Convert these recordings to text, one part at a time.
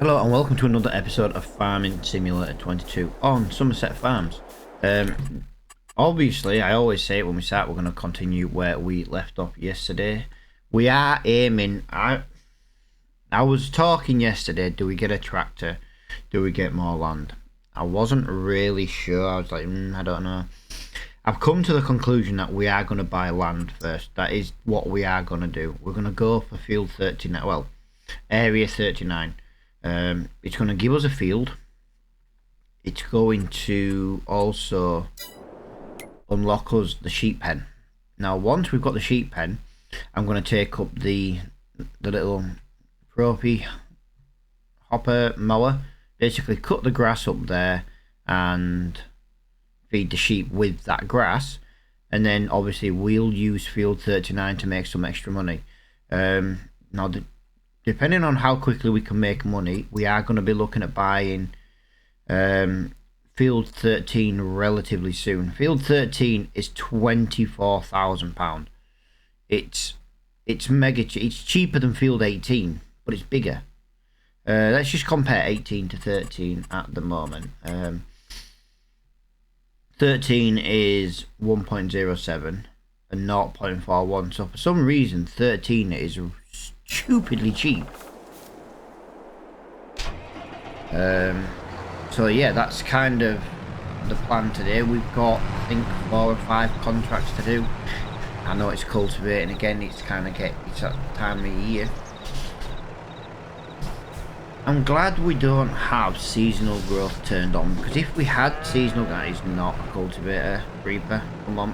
Hello and welcome to another episode of Farming Simulator 22 on Somerset Farms. Obviously, I always say it when we start, we're going to continue where we left off yesterday. We are aiming. I was talking yesterday, do we get a tractor? Do we get more land? I wasn't really sure. I was like, I don't know. I've come to the conclusion that we are going to buy land first. That is what we are going to do. We're going to go for field 39, well, area 39. It's going to give us a field. It's going to also unlock us the sheep pen. Now once we've got the sheep pen, I'm going to take up the little propy hopper mower, basically cut the grass up there and feed the sheep with that grass, and then obviously we'll use field 39 to make some extra money. Now depending on how quickly we can make money, we are going to be looking at buying field 13 relatively soon. Field 13 is £24,000. It's mega cheap. It's cheaper than field 18, but it's bigger. Let's just compare 18 to 13 at the moment. 13 is 1.07 and 0.41. So for some reason 13 is stupidly cheap. So yeah, that's kind of the plan today. We've got, I think, 4 or 5 contracts to do. I know it's cultivating again. It's kind of it's that time of year. I'm glad we don't have seasonal growth turned on, because if we had seasonal, that is not a cultivator reaper. Come on.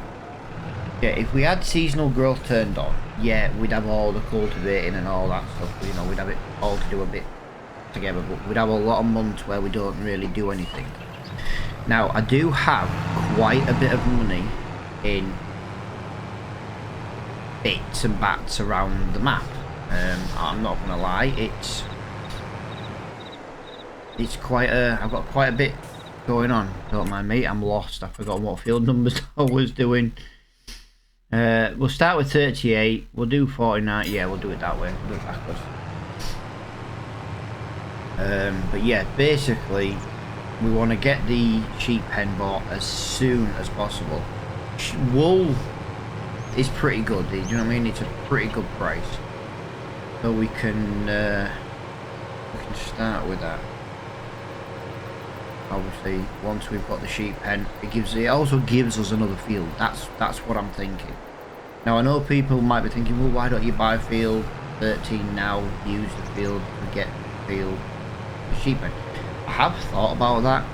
Yeah, if we had seasonal growth turned on, yeah, we'd have all the cultivating and all that stuff. You know, we'd have it all to do a bit together, but we'd have a lot of months where we don't really do anything. Now, I do have quite a bit of money in bits and bats around the map. I'm not gonna lie, it's quite a. I've got quite a bit going on. Don't mind me, I'm lost. I forgot what field numbers I was doing. We'll start with 38. We'll do 49. Yeah, we'll do it that way. We'll do it backwards. But yeah, basically, we want to get the sheep pen bought as soon as possible. Wool is pretty good. Do you know what I mean? It's a pretty good price, so we can start with that. Obviously, once we've got the sheep pen, it also gives us another field. That's what I'm thinking. Now I know people might be thinking, well, why don't you buy field 13 now? Use the field to get field sheep pen. I have thought about that,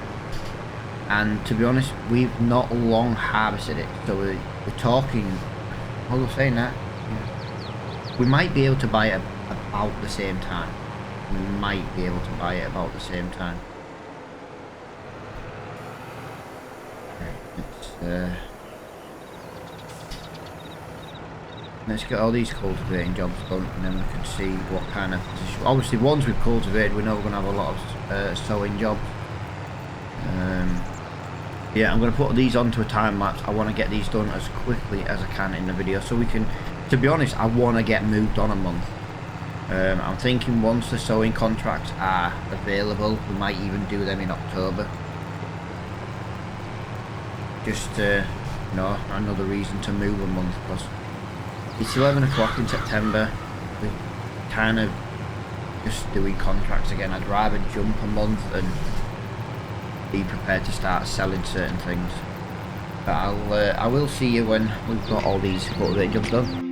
and to be honest, we've not long harvested it, so we're talking. Well, we're saying that we might be able to buy it about the same time. We might be able to buy it about the same time. Let's get all these cultivating jobs done, and then we can see what kind of position. Obviously, once we've cultivated, we know we're going to have a lot of sowing jobs. Yeah, I'm going to put these onto a time lapse. I want to get these done as quickly as I can in the video, so we can. To be honest, I want to get moved on a month. I'm thinking once the sowing contracts are available, we might even do them in October. Just you know, another reason to move a month, because it's 11 o'clock in September. We're kind of just doing contracts again. I'd rather jump a month and be prepared to start selling certain things. But I will see you when we've got all these cultivating jobs done.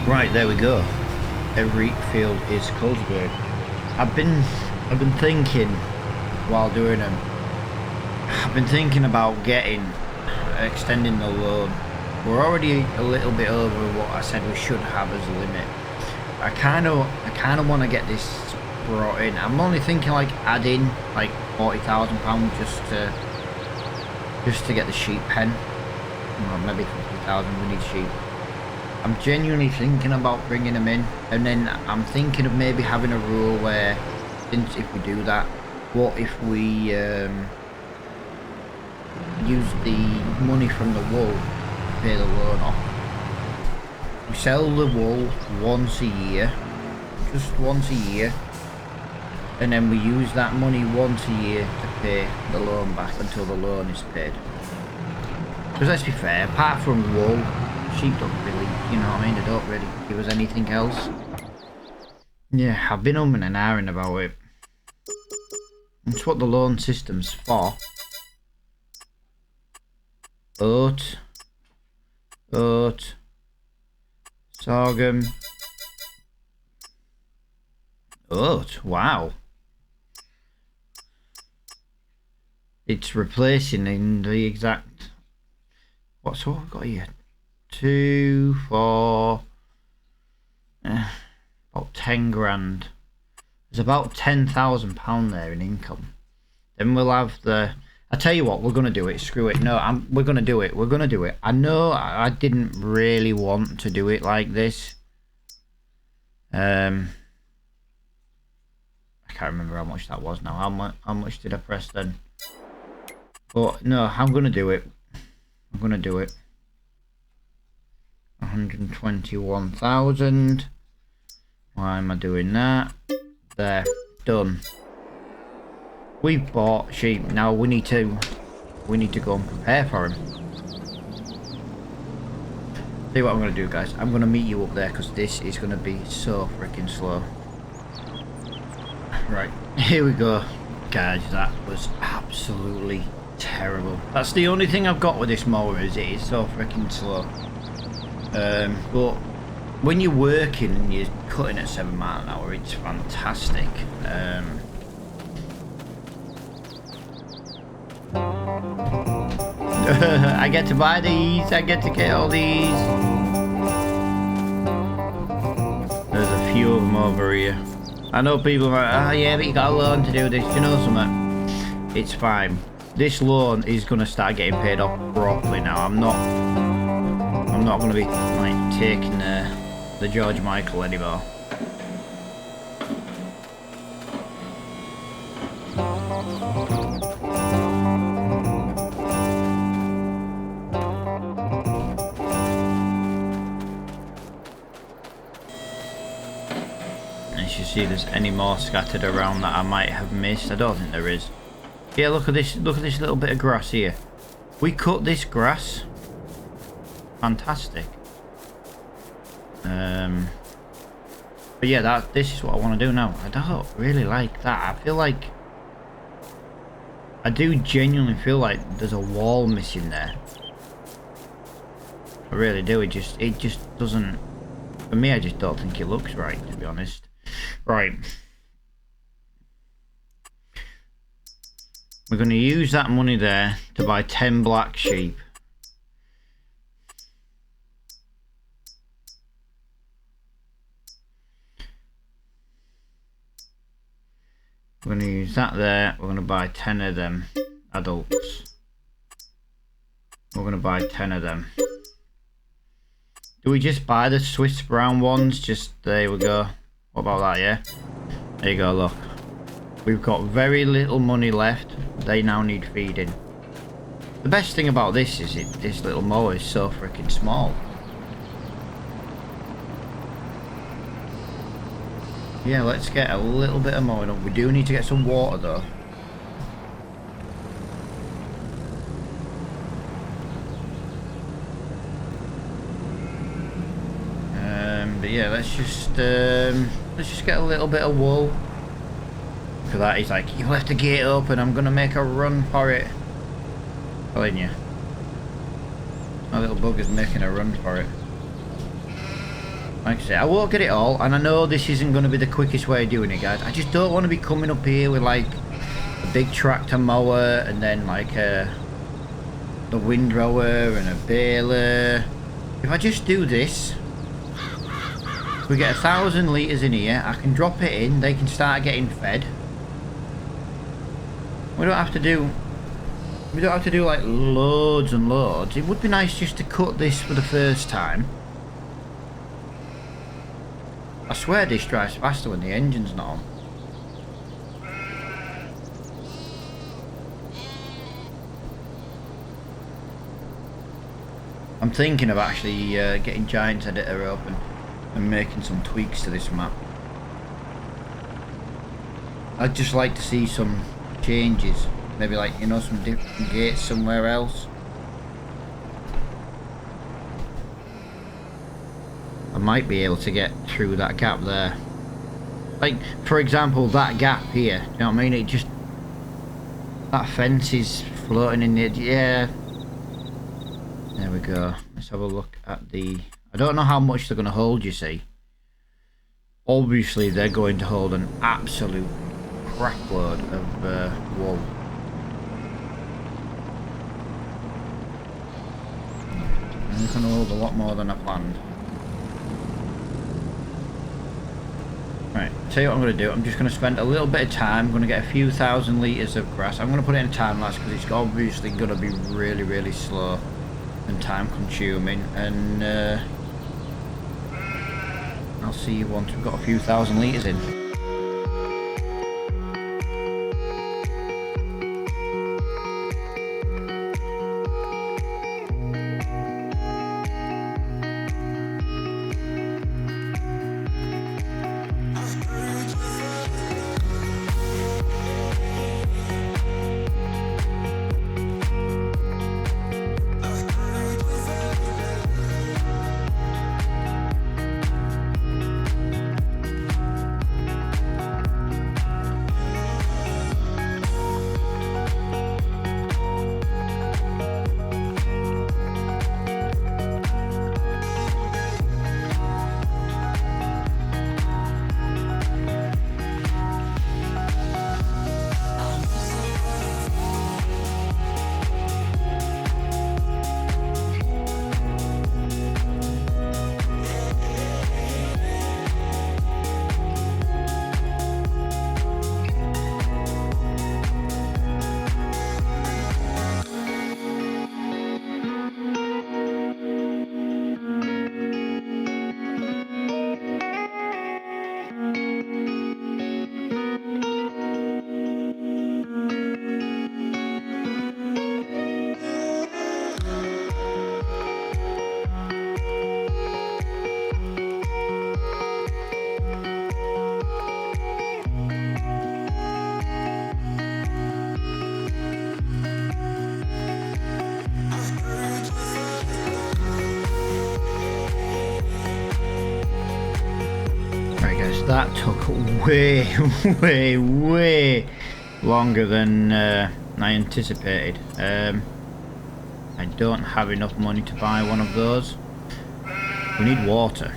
Right, there we go. Every field is cultivated. I've been thinking while doing them. I've been thinking about extending the loan. We're already a little bit over what I said we should have as a limit. I kind of want to get this brought in. I'm only thinking like adding like £40,000 just to get the sheep pen. Well, maybe 50,000. We need sheep. I'm genuinely thinking about bringing them in, and then I'm thinking of maybe having a rule where, since if we do that, what if we use the money from the wool to pay the loan off? We sell the wool once a year, just once a year, and then we use that money once a year to pay the loan back until the loan is paid. Because let's be fair, apart from wool, sheep don't really, you know what I mean, they don't really give us anything else. Yeah, I've been umming and ahhing about it. It's what the loan system's for. Oat, sorghum, oat, wow. It's replacing in the exact, what's what we've got here? 2, 4, about 10 grand. There's about £10,000 there in income. Then we'll have the, I tell you what, we're gonna do it. Screw it. No, we're gonna do it. We're gonna do it. I know I didn't really want to do it like this. I can't remember how much that was now. How much did I press then? But no, I'm gonna do it. I'm gonna do it. 121,000. Why am I doing that? There, done. We've bought sheep. Now we need to go and prepare for him. See what I'm gonna do, guys. I'm gonna meet you up there because this is gonna be so freaking slow. Right, here we go, guys. That was absolutely terrible. That's the only thing I've got with this mower, is it is so freaking slow. But when you're working and you're cutting at 7 miles an hour, it's fantastic. I get to buy these. I get to get all these. There's a few of them over here. I know people are like, oh yeah, but you got a loan to do this. Do you know something? It's fine. This loan is gonna start getting paid off properly now. I'm not gonna be like taking the George Michael anymore. As you see, there's any more scattered around that I might have missed. I don't think there is. Yeah, look at this little bit of grass here. We cut this grass. Fantastic. But yeah, this is what I want to do now. I don't really like that. I feel like I do genuinely feel like there's a wall missing there. I really do. It just doesn't. For me, I just don't think it looks right, to be honest. Right. We're going to use that money there to buy 10 black sheep. We're going to use that there. We're going to buy 10 of them adults. We're going to buy 10 of them. Do we just buy the Swiss brown ones? Just, there we go. What about that, yeah? There you go, look. We've got very little money left. They now need feeding. The best thing about this is this little mower is so freaking small. Yeah, let's get a little bit of mowing up. We do need to get some water though. But yeah, let's just get a little bit of wool. Look at that, he's like, you left the gate open, I'm gonna make a run for it. I'm telling you. My little bugger's making a run for it. Like I say, I won't get it all, and I know this isn't going to be the quickest way of doing it, guys. I just don't want to be coming up here with like a big tractor mower and then like the windrower and a baler. If I just do this, we get 1,000 litres in here. I can drop it in. They can start getting fed. We don't have to do like loads and loads. It would be nice just to cut this for the first time. I swear this drives faster when the engine's not on. I'm thinking of actually getting Giants Editor open and making some tweaks to this map. I'd just like to see some changes. Maybe like, you know, some different gates somewhere else. I might be able to get through that gap there. Like, for example, that gap here. You know what I mean? It just... that fence is floating in the... yeah. There we go. Let's have a look at the... I don't know how much they're going to hold, you see. Obviously, they're going to hold an absolute crackload of wool. And they're going to hold a lot more than I planned. Right, tell you what I'm going to do. I'm just going to spend a little bit of time. I'm going to get a few thousand litres of grass. I'm going to put it in a time lapse because it's obviously going to be really, really slow and time consuming. And I'll see you once we've got a few thousand litres in. That took way longer than I anticipated. I don't have enough money to buy one of those. We need water.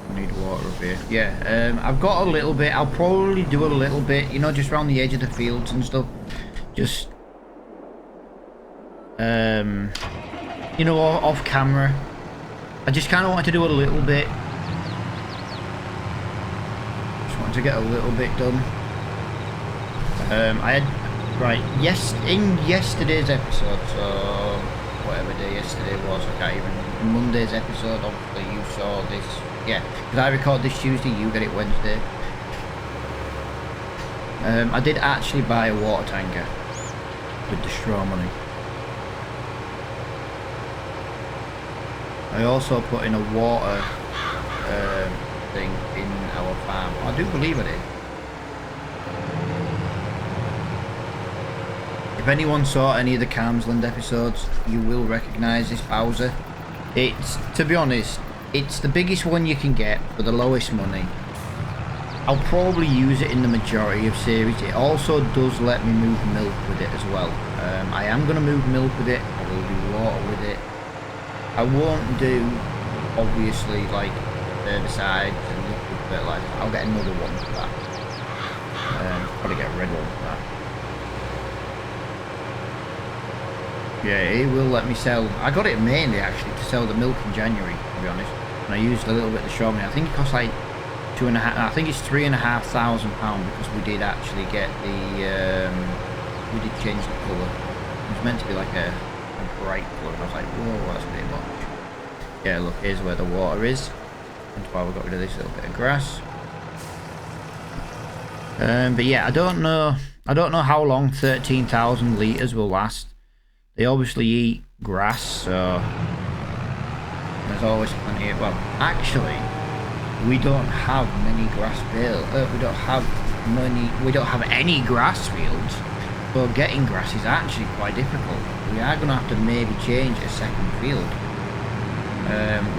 We need water up here. Yeah, I've got a little bit. I'll probably do a little bit, you know, just around the edge of the fields and stuff. Just, you know, off camera. I just kind of wanted to do a little bit. Just wanted to get a little bit done. I had, right, yes, in yesterday's episode, so whatever day yesterday was, I can't even, Monday's episode, obviously you saw this, yeah, because I record this Tuesday, you get it Wednesday. I did actually buy a water tanker with the straw money. I also put in a water thing in our farm. I do believe I did. If anyone saw any of the Calmsland episodes, you will recognise this Bowser. It's, to be honest, it's the biggest one you can get for the lowest money. I'll probably use it in the majority of series. It also does let me move milk with it as well. I am going to move milk with it. I will do water with it. I won't do obviously like herbicides and liquid fertilizer. I'll get another one for that. Probably get a red one for that. Yeah, it will let me sell. I got it mainly actually to sell the milk in January, to be honest. And I used a little bit to show me. I think it costs like £2,500. I think it's £3,500 because we did actually get the. We did change the colour. It was meant to be like a bright colour. I was like, whoa, that's a bit much. Yeah, look, here's where the water is. That's why we got rid of this little bit of grass. But yeah, I don't know how long 13,000 litres will last. They obviously eat grass, so there's always plenty of, well, actually, we don't have many grass fields. We don't have any grass fields, but getting grass is actually quite difficult. We are going to have to maybe change a second field.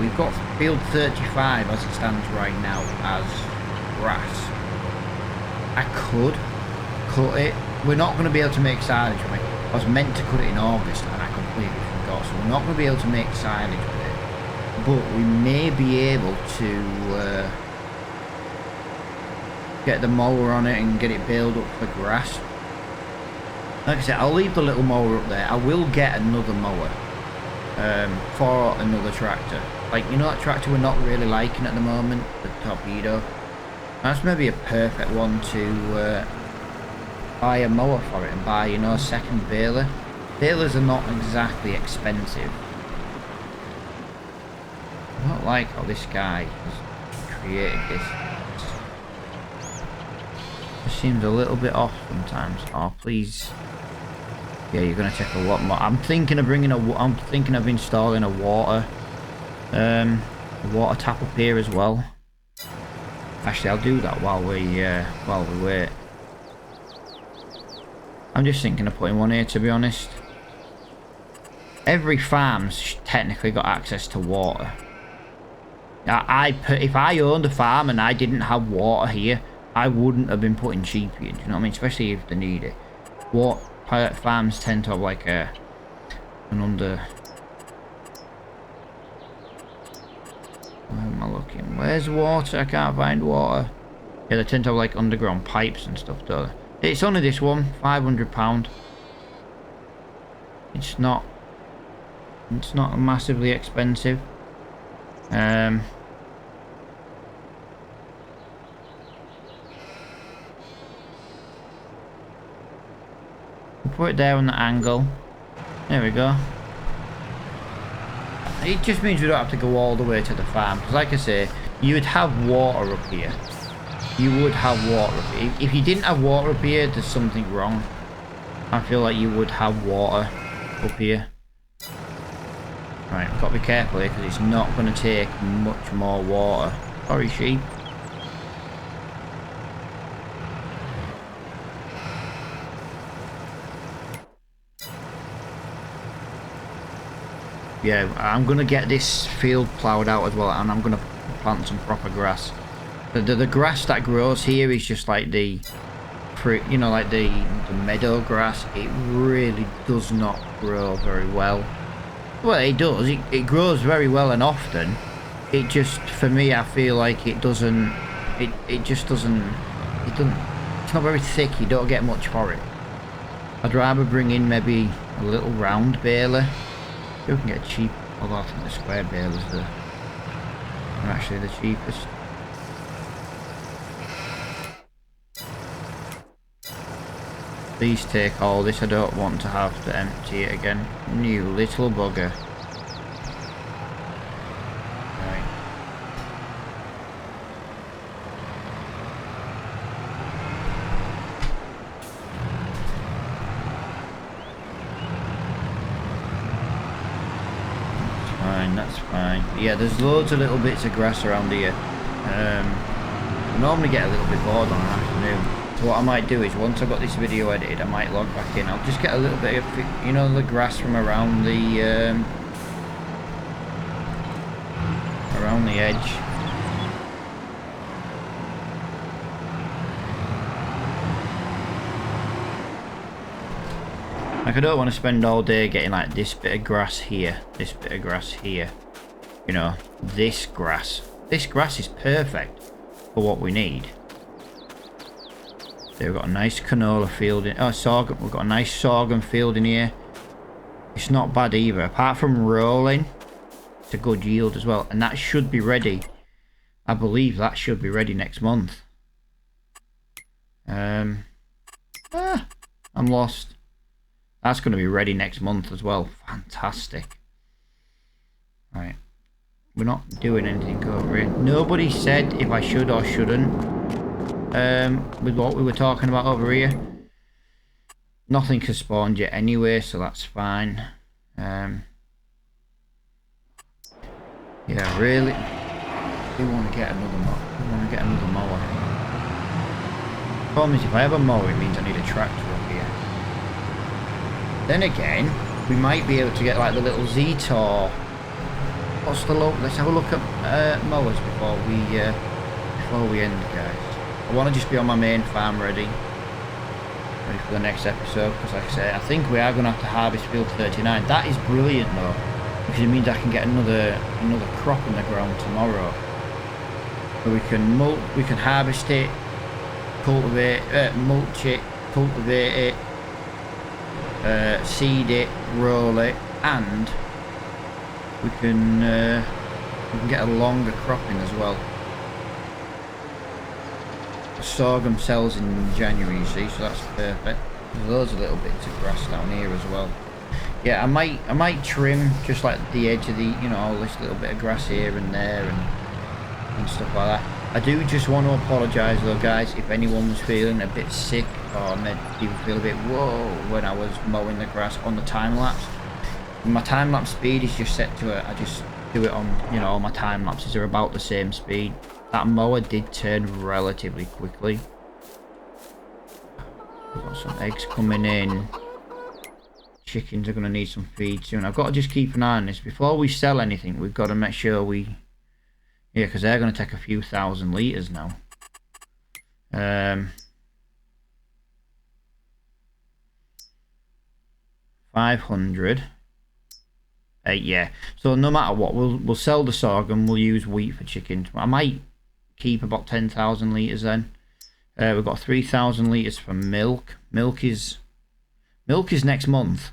We've got field 35 as it stands right now as grass. I could cut it. We're not going to be able to make silage from it. I was meant to cut it in August and I completely forgot, so we're not going to be able to make silage with it. But we may be able to get the mower on it and get it baled up for grass. Like I said, I'll leave the little mower up there. I will get another mower for another tractor. Like, you know that tractor we're not really liking at the moment? The Torpedo. That's maybe a perfect one to buy a mower for it and buy, you know, a second baler. Balers are not exactly expensive. I don't like how this guy has created this. It seems a little bit off sometimes. Oh, please. Yeah, you're gonna take a lot more. I'm thinking of installing a water tap up here as well. Actually, I'll do that while we wait. I'm just thinking of putting one here, to be honest. Every farm's technically got access to water. If I owned a farm and I didn't have water here, I wouldn't have been putting sheep in. You know what I mean? Especially if they need it. What farms tend to have like an under. Where am I looking? Where's water? I can't find water. Yeah, they tend to have like underground pipes and stuff, don't they? It's only this one, £500. It's not massively expensive. We'll put it there on the angle. There we go. It just means we don't have to go all the way to the farm. Because like I say, you would have water up here. You would have water up here. If you didn't have water up here, there's something wrong. I feel like you would have water up here. Right, I've got to be careful here because it's not going to take much more water. Sorry, sheep. Yeah, I'm going to get this field ploughed out as well, and I'm going to plant some proper grass. The grass that grows here is just like the meadow grass. It really does not grow very well. Well, it does. It grows very well and often. It just, for me, I feel like it doesn't. It just doesn't. It doesn't. It's not very thick. You don't get much for it. I'd rather bring in maybe a little round baler. You can get cheap. Although I think the square balers are actually the cheapest. Please take all this. I don't want to have to empty it again. You little bugger. Right. That's fine. Yeah, there's loads of little bits of grass around here. I normally get a little bit bored on an afternoon. So what I might do is, once I've got this video edited, I might log back in. I'll just get a little bit of, you know, the grass from around the edge. Like, I don't want to spend all day getting like this bit of grass here, this bit of grass here. you know, this grass. This grass is perfect for what we need. So we've got a nice canola field in, oh, sorghum. We've got a nice sorghum field in here. It's not bad either. Apart from rolling, it's a good yield as well. And that should be ready. I believe that should be ready next month. I'm lost. That's going to be ready next month as well. Fantastic. Right. We're not doing anything over here. Nobody said if I should or shouldn't. With what we were talking about over here. Nothing has spawned yet anyway, so that's fine. Yeah, really. I do want to get another mower. Problem is, if I have a mower, it means I need a tractor up here. Then again, we might be able to get like the little Z-Tor. What's the look? Let's have a look at mowers before we end, guys. I want to just be on my main farm ready for the next episode, because like I say, I think we are going to have to harvest field 39. That is brilliant though, because it means I can get another crop in the ground tomorrow. So we can harvest it, cultivate, mulch it, cultivate it, seed it, roll it, and we can get a longer cropping as well. Sorghum sells in January, you see, so that's perfect. There's loads of little bits of grass down here as well. Yeah, I might trim just like the edge of the, you know, all this little bit of grass here and there and stuff like that. I do just want to apologise though, guys, if anyone was feeling a bit sick or made you feel a bit whoa when I was mowing the grass on the time lapse. My time lapse speed is just set to it. I just do it on, you know, all my time lapses are about the same speed. That mower did turn relatively quickly. We've got some eggs coming in. Chickens are going to need some feed soon. I've got to just keep an eye on this. Before we sell anything, we've got to make sure we... Yeah, because they're going to take a few thousand litres now. 500. Yeah. So no matter what, we'll sell the sorghum. We'll use wheat for chickens. I might keep about 10,000 litres then. We've got 3,000 litres for milk. Milk is next month.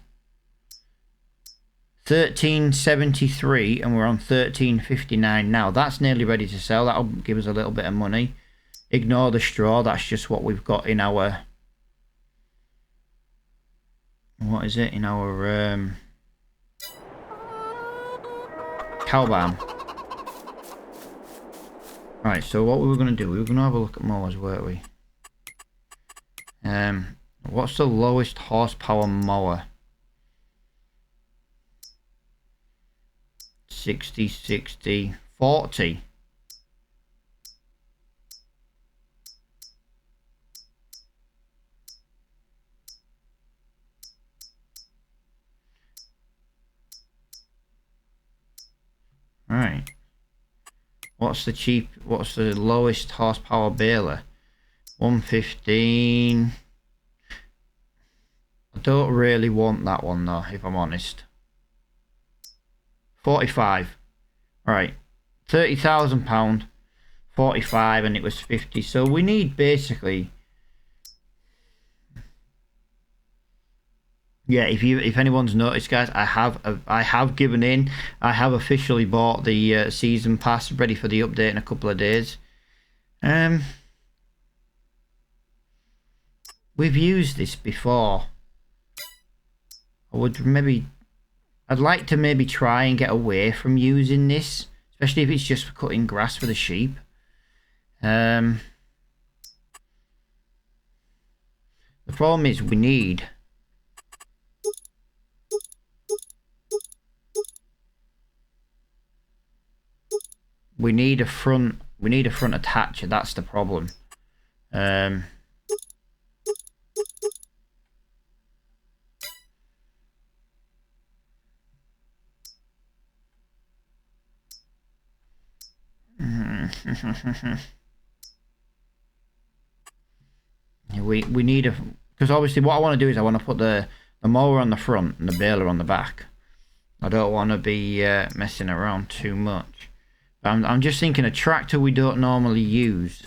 13.73, and we're on 13.59 now. That's nearly ready to sell. That'll give us a little bit of money. Ignore the straw. That's just what we've got in our... What is it? In our cow barn. Right, so what we were going to do, we were going to have a look at mowers, weren't we? What's the lowest horsepower mower? 60, 60, 40. Right. What's the lowest horsepower baler? 115. I don't really want that one though, if I'm honest. 45. Right. £30,000, 45, and it was 50. So we need basically... Yeah, if anyone's noticed, guys, I have given in. I have officially bought the season pass, ready for the update in a couple of days. We've used this before. I'd like to maybe try and get away from using this, especially if it's just for cutting grass for the sheep. The problem is we need a front attacher. That's the problem. we need because obviously what I want to do is I want to put the mower on the front and the baler on the back. I don't want to be messing around too much. I'm just thinking a tractor we don't normally use.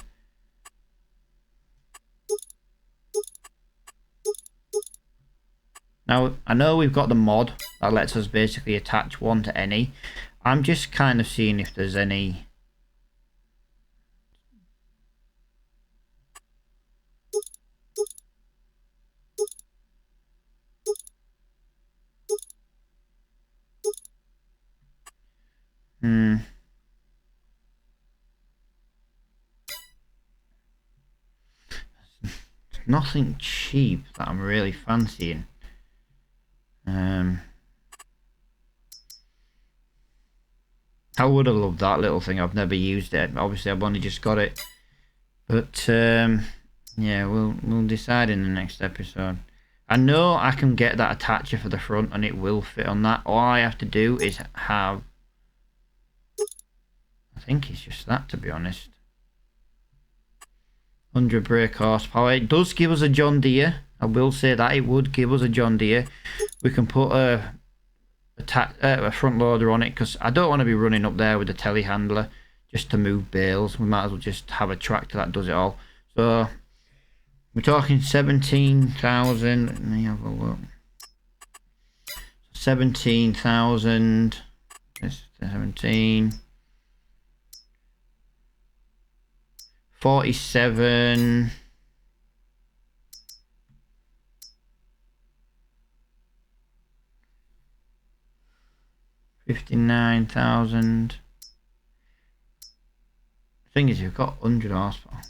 Now, I know we've got the mod that lets us basically attach one to any. I'm just kind of seeing if there's any... Nothing cheap that I'm really fancying. I would have loved that little thing. I've never used it. Obviously, I've only just got it. But yeah, we'll decide in the next episode. I know I can get that attacher for the front, and it will fit on that. All I have to do is have... I think it's just that, to be honest. 100 brake horsepower. It does give us a John Deere. I will say that it would give us a John Deere. We can put a front loader on it, because I don't want to be running up there with a telehandler just to move bales. We might as well just have a tractor that does it all. So we're talking 17,000. Let me have a look. 17,000. 17. 47. 59,000. The thing is, you've got 100 horsepower.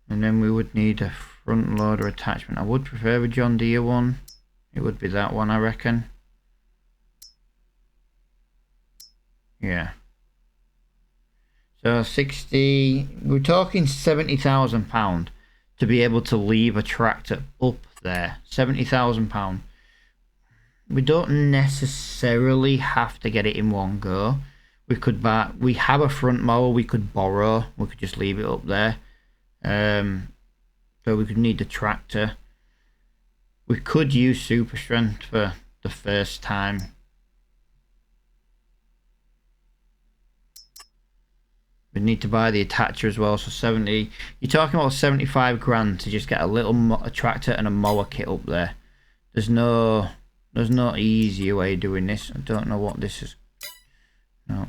And then we would need a front loader attachment. I would prefer a John Deere one. It would be that one, I reckon. Yeah. So 60, we're talking £70,000 to be able to leave a tractor up there. £70,000. We don't necessarily have to get it in one go. We could buy, we have a front mower we could borrow. We could just leave it up there. So we could need the tractor. We could use super strength for the first time. We need to buy the attacher as well, so 70. You're talking about 75 grand to just get a tractor and a mower kit up there. There's no easier way of doing this. I don't know what this is. No.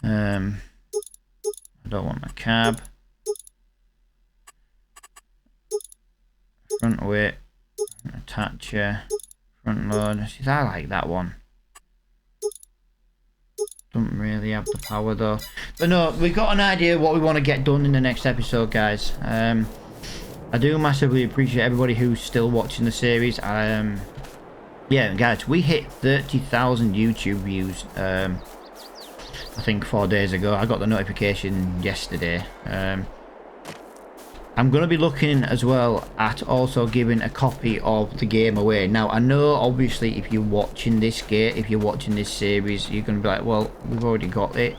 I don't want a cab. Front weight, attacher, front load. See, I like that one. Don't really have the power though. But no, we've got an idea what we want to get done in the next episode, guys. I do massively appreciate everybody who's still watching the series. Yeah, guys, we hit 30,000 YouTube views. I think 4 days ago. I got the notification yesterday. I'm going to be looking as well at also giving a copy of the game away. Now, I know obviously if you're watching this game, if you're watching this series, you're going to be like, well, we've already got it.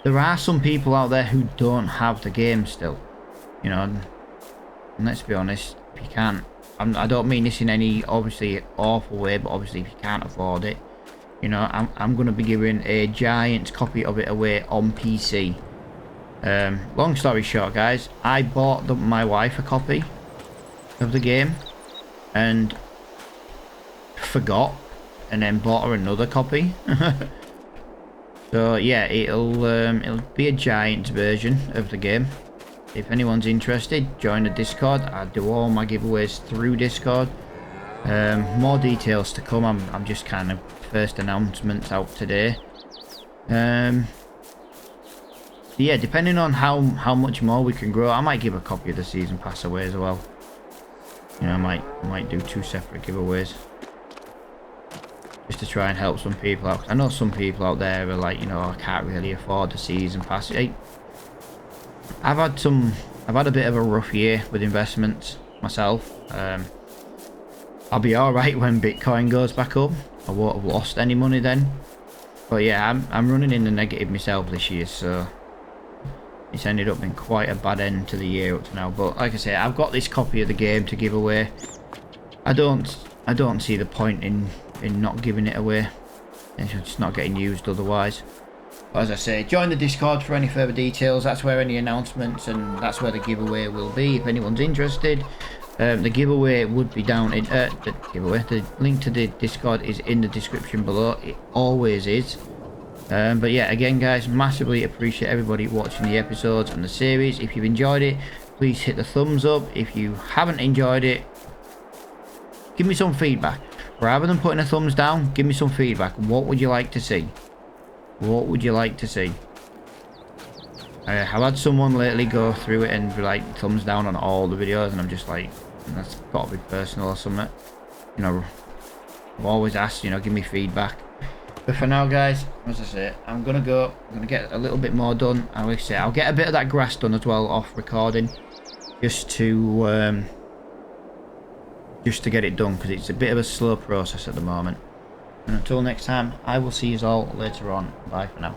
There are some people out there who don't have the game still. You know, and let's be honest, if you can't, I don't mean this in any obviously awful way, but obviously if you can't afford it, you know, I'm going to be giving a giant copy of it away on PC. Long story short, guys, I bought my wife a copy of the game and forgot, and then bought her another copy. So yeah, it'll be a giant version of the game. If anyone's interested, join the Discord. I do all my giveaways through Discord. More details to come. I'm just kind of first announcements out today. Yeah, depending on how much more we can grow, I might give a copy of the season pass away as well. You know, I might do 2 separate giveaways just to try and help some people out. I know some people out there are like, you know, I can't really afford the season pass. Hey, I've had a bit of a rough year with investments myself. I'll be all right when Bitcoin goes back up. I won't have lost any money then. But yeah, I'm running in the negative myself this year, so. It's ended up being quite a bad end to the year up to now. But like I say, I've got this copy of the game to give away. I don't see the point in not giving it away. It's just not getting used otherwise. But as I say, join the Discord for any further details. That's where any announcements and that's where the giveaway will be if anyone's interested. The giveaway would be down in the link to the Discord is in the description below. It always is. But yeah, again guys, massively appreciate everybody watching the episodes and the series. If you've enjoyed it, please hit the thumbs up. If you haven't enjoyed it, give me some feedback. Rather than putting a thumbs down, give me some feedback. What would you like to see? What would you like to see? I've had someone lately go through it and be like thumbs down on all the videos, and I'm just like, that's got to be personal or something. You know, I've always asked, you know, give me feedback. But for now guys, as I say, I'm gonna go. I'm gonna get a little bit more done. I will say I'll get a bit of that grass done as well off recording, just to get it done, because it's a bit of a slow process at the moment. And until next time, I will see you all later on. Bye for now.